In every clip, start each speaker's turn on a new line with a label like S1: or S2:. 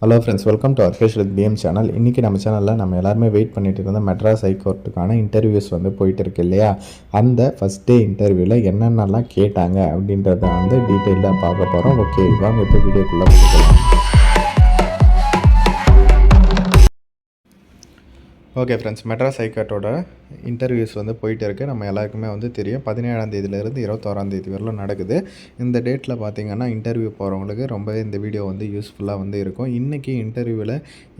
S1: Hello friends, welcome to our facial with PM channel. இன்றைக்கி நம்ம சேனலில் நம்ம எல்லாருமே வெயிட் பண்ணிட்டு இருந்த மெட்ராஸ் ஹைகோர்ட்டுக்கான இன்டர்வியூஸ் வந்து போயிட்டு இருக்கு இல்லையா. அந்த ஃபஸ்ட் டே இன்டர்வியூவில் என்னென்னலாம் கேட்டாங்க அப்படின்றத வந்து டீட்டெயிலாக பார்க்க போகிறோம். ஓகே, வாங்க இப்போ வீடியோக்குள்ளே போகலாம். ஓகே ஃப்ரெண்ட்ஸ், மெட்ராஸ் ஹைகோர்ட்டோட இன்டர்வியூஸ் வந்து போயிட்டு இருக்குது. நம்ம எல்லாருக்குமே வந்து தெரியும், 17ஆம் தேதியிலேருந்து 21ஆம் தேதி வரலும் நடக்குது. இந்த டேட்டில் பார்த்திங்கன்னா இன்டர்வியூ போகிறவங்களுக்கு ரொம்பவே இந்த வீடியோ வந்து யூஸ்ஃபுல்லாக வந்து இருக்கும். இன்றைக்கி இன்டர்வியூவில்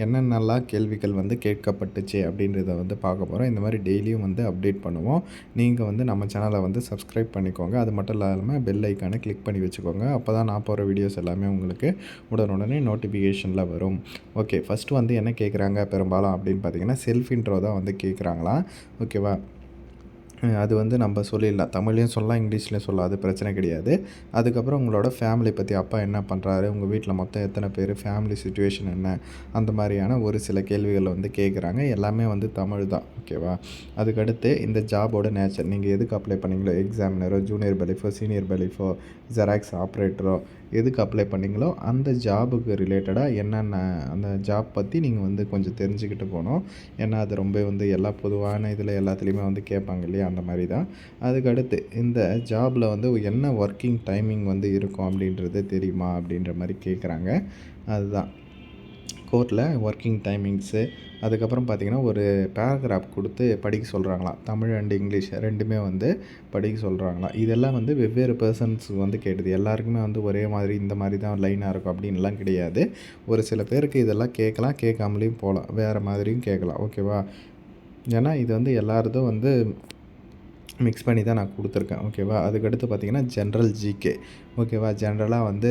S1: என்னென்னலாம் கேள்விகள் வந்து கேட்கப்பட்டுச்சு அப்படின்றத வந்து பார்க்க போகிறோம். இந்த மாதிரி டெய்லியும் வந்து அப்டேட் பண்ணுவோம். நீங்கள் வந்து நம்ம சேனலை வந்து சப்ஸ்கிரைப் பண்ணிக்கோங்க. அது மட்டும் இல்லாமல் பெல் ஐக்கானை கிளிக் பண்ணி வச்சுக்கோங்க. அப்போ தான் நான் போகிற வீடியோஸ் எல்லாமே உங்களுக்கு உடனுடனே நோட்டிஃபிகேஷனில் வரும். ஓகே, ஃபஸ்ட்டு வந்து என்ன கேட்குறாங்க பெரும்பாலும் அப்படின்னு பார்த்தீங்கன்னா செல்ஃப் இன்ட்ரோ தான் வந்து கேட்குறாங்களாம். ஓகேவா, அது வந்து நம்ம சொல்லிடலாம், தமிழ்லையும் சொல்லலாம், இங்கிலீஷ்லேயும் சொல்லலாம், அது பிரச்சனை கிடையாது. அதுக்கப்புறம் உங்களோட ஃபேமிலி பற்றி, அப்பா என்ன பண்ணுறாரு, உங்கள் வீட்டில் மொத்தம் எத்தனை பேர், ஃபேமிலி சுச்சுவேஷன் என்ன, அந்த மாதிரியான ஒரு சில கேள்விகளை வந்து கேட்குறாங்க. எல்லாமே வந்து தமிழ் தான். ஓகேவா, அதுக்கடுத்து இந்த ஜாபோட நேச்சர், நீங்கள் எதுக்கு அப்ளை பண்ணீங்களோ, எக்ஸாமினரோ, ஜூனியர் பெலிஃபோ, சீனியர் பெலிஃபோ, ஜெராக்ஸ் ஆப்ரேட்டரோ, எதுக்கு அப்ளை பண்ணிங்களோ அந்த ஜாபுக்கு ரிலேட்டடாக என்னென்ன அந்த ஜாப் பற்றி நீங்கள் வந்து கொஞ்சம் தெரிஞ்சுக்கிட்டு போகணும். ஏன்னா அது ரொம்ப வந்து எல்லா பொதுவான இதில் எல்லாத்துலேயுமே வந்து கேட்பாங்க இல்லையா, அந்த மாதிரி தான். அதுக்கடுத்து இந்த ஜாபில் வந்து என்ன ஒர்க்கிங் டைமிங் வந்து இருக்கும் அப்படின்றது தெரியுமா அப்படின்ற மாதிரி கேட்குறாங்க. அதுதான் கோர்ட்டில் ஒர்க்கிங் டைமிங்ஸு. அதுக்கப்புறம் பார்த்திங்கன்னா ஒரு பேராகிராஃப் கொடுத்து படிக்க சொல்கிறாங்களாம். தமிழ் அண்ட் இங்கிலீஷ் ரெண்டுமே வந்து படிக்க சொல்கிறாங்களாம். இதெல்லாம் வந்து வெவ்வேறு பர்சன்ஸுக்கு வந்து கேட்டது. எல்லாருக்குமே வந்து ஒரே மாதிரி இந்த மாதிரி தான் லைனாக இருக்கும் அப்படின்லாம் கிடையாது. ஒரு சில பேருக்கு இதெல்லாம் கேட்கலாம், கேட்காமலேயும் போகலாம், வேறு மாதிரியும் கேட்கலாம். ஓகேவா, ஏன்னா இது வந்து எல்லாரதும் வந்து மிக்ஸ் பண்ணி தான் நான் கொடுத்துருக்கேன். ஓகேவா, அதுக்கடுத்து பார்த்திங்கன்னா ஜென்ரல் ஜிகே. ஓகேவா, ஜென்ரலாக வந்து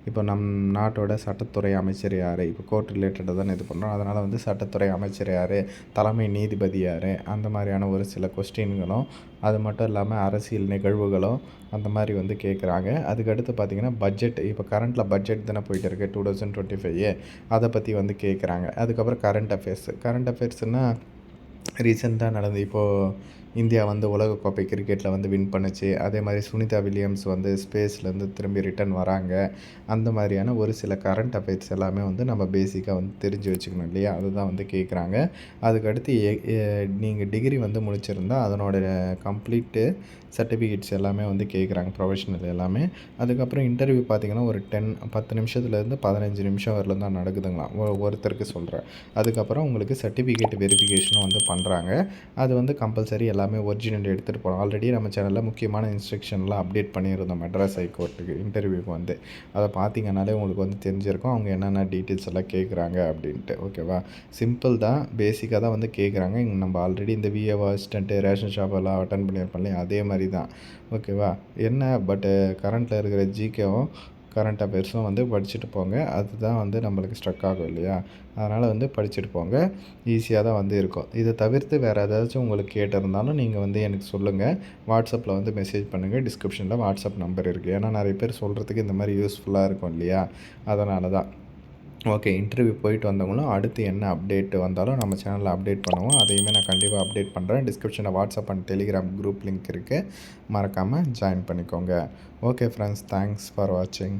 S1: இப்போ நம் நாட்டோட சட்டத்துறை அமைச்சர் யார், இப்போ கோர்ட் ரிலேட்டடாக தானே இது பண்ணுறோம், அதனால் வந்து சட்டத்துறை அமைச்சர் யார், தலைமை நீதிபதி யார், அந்த மாதிரியான ஒரு சில கொஸ்டின்களும், அது மட்டும் இல்லாமல் அரசியல் நிகழ்வுகளும் அந்த மாதிரி வந்து கேட்குறாங்க. அதுக்கடுத்து பார்த்திங்கன்னா பட்ஜெட், இப்போ கரண்ட்டில் பட்ஜெட் தானே போயிட்டு இருக்குது 2025, அதை பற்றி வந்து கேட்குறாங்க. அதுக்கப்புறம் கரண்ட் அஃபேர்ஸ்னால் ரீசெண்டாக நடந்து இப்போது இந்தியா வந்து உலகக்கோப்பை கிரிக்கெட்டில் வந்து வின் பண்ணுச்சு. அதே மாதிரி சுனிதா வில்லியம்ஸ் வந்து ஸ்பேஸ்லேருந்து திரும்பி ரிட்டர்ன் வராங்க. அந்த மாதிரியான ஒரு சில கரண்ட் அஃபேர்ஸ் எல்லாமே வந்து நம்ம பேசிக்காக வந்து தெரிஞ்சு வச்சுக்கணும் இல்லையா, அதுதான் வந்து கேட்குறாங்க. அதுக்கடுத்து நீங்கள் டிகிரி வந்து முடிச்சிருந்தா அதனோட கம்ப்ளீட்டு சர்டிஃபிகேட்ஸ் எல்லாமே வந்து கேட்குறாங்க, ப்ரொஃபஷனல் எல்லாமே. அதுக்கப்புறம் இன்டர்வியூ பார்த்திங்கன்னா ஒரு 10 நிமிஷத்துலேருந்து 15 நிமிஷம் வரலும் தான் நடக்குதுங்களாம், ஒருத்தருக்கு சொல்கிறேன். அதுக்கப்புறம் உங்களுக்கு சர்டிஃபிகேட் வெரிஃபிகேஷனும் வந்து பண்ணுறாங்க. அது வந்து கம்பல்சரி எல்லாமே ஒரிஜினல் எடுத்துகிட்டு போகணும். ஆல்ரெடி நம்ம சேனலில் முக்கியமான இன்ஸ்ட்ரக்ஷன்லாம் அப்டேட் பண்ணியிருந்தோம் மெட்ராஸ் ஹைகோர்ட்டுக்கு இன்டர்வியூக்கு வந்து. அதை பார்த்திங்கனாலே உங்களுக்கு வந்து தெரிஞ்சிருக்கும் அவங்க என்னென்ன டீட்டெயில்ஸ் எல்லாம் கேட்குறாங்க அப்படின்ட்டு. ஓகேவா, சிம்பிள் தான், பேசிக்காக தான் வந்து கேட்குறாங்க. இங்கே நம்ம ஆல்ரெடி இந்த விஏஓ அசிஸ்டண்ட்டு, ரேஷன் ஷாப் எல்லாம் அட்டன் பண்ணியிருப்போம் இல்லையா, அதே மாதிரி தான். ஓகேவா, என்ன பட்டு கரண்ட்டில் இருக்கிற ஜிகேவும் கரண்ட் அஃபேர்ஸும் வந்து படிச்சுட்டு போங்க. அதுதான் வந்து நம்மளுக்கு ஸ்ட்ரக் ஆகும் இல்லையா, அதனால் வந்து படிச்சுட்டு போங்க, ஈஸியாக தான் வந்து இருக்கும். இதை தவிர்த்து வேறு ஏதாச்சும் உங்களுக்கு கேட்டிருந்தாலும் நீங்கள் வந்து எனக்கு சொல்லுங்கள். வாட்ஸ்அப்பில் வந்து மெசேஜ் பண்ணுங்கள். டிஸ்கிரிப்ஷனில் வாட்ஸ்அப் நம்பர் இருக்குது. ஏன்னா நிறைய பேர் சொல்கிறதுக்கு இந்த மாதிரி யூஸ்ஃபுல்லாக இருக்கும் இல்லையா, அதனால தான். ஓகே, இன்டர்வியூ போயிட்டு வந்தவங்களும் அடுத்து என்ன அப்டேட் வந்தாலும் நம்ம சேனலில் அப்டேட் பண்ணுவோம். அதையுமே நான் கண்டிப்பாக அப்டேட் பண்ணுறேன். டிஸ்கிரிப்ஷனில் WhatsApp and Telegram group link இருக்குது, மறக்காமல் ஜாயின் பண்ணிக்கோங்க. ஓகே ஃப்ரெண்ட்ஸ், தேங்க்ஸ் ஃபார் வாட்சிங்.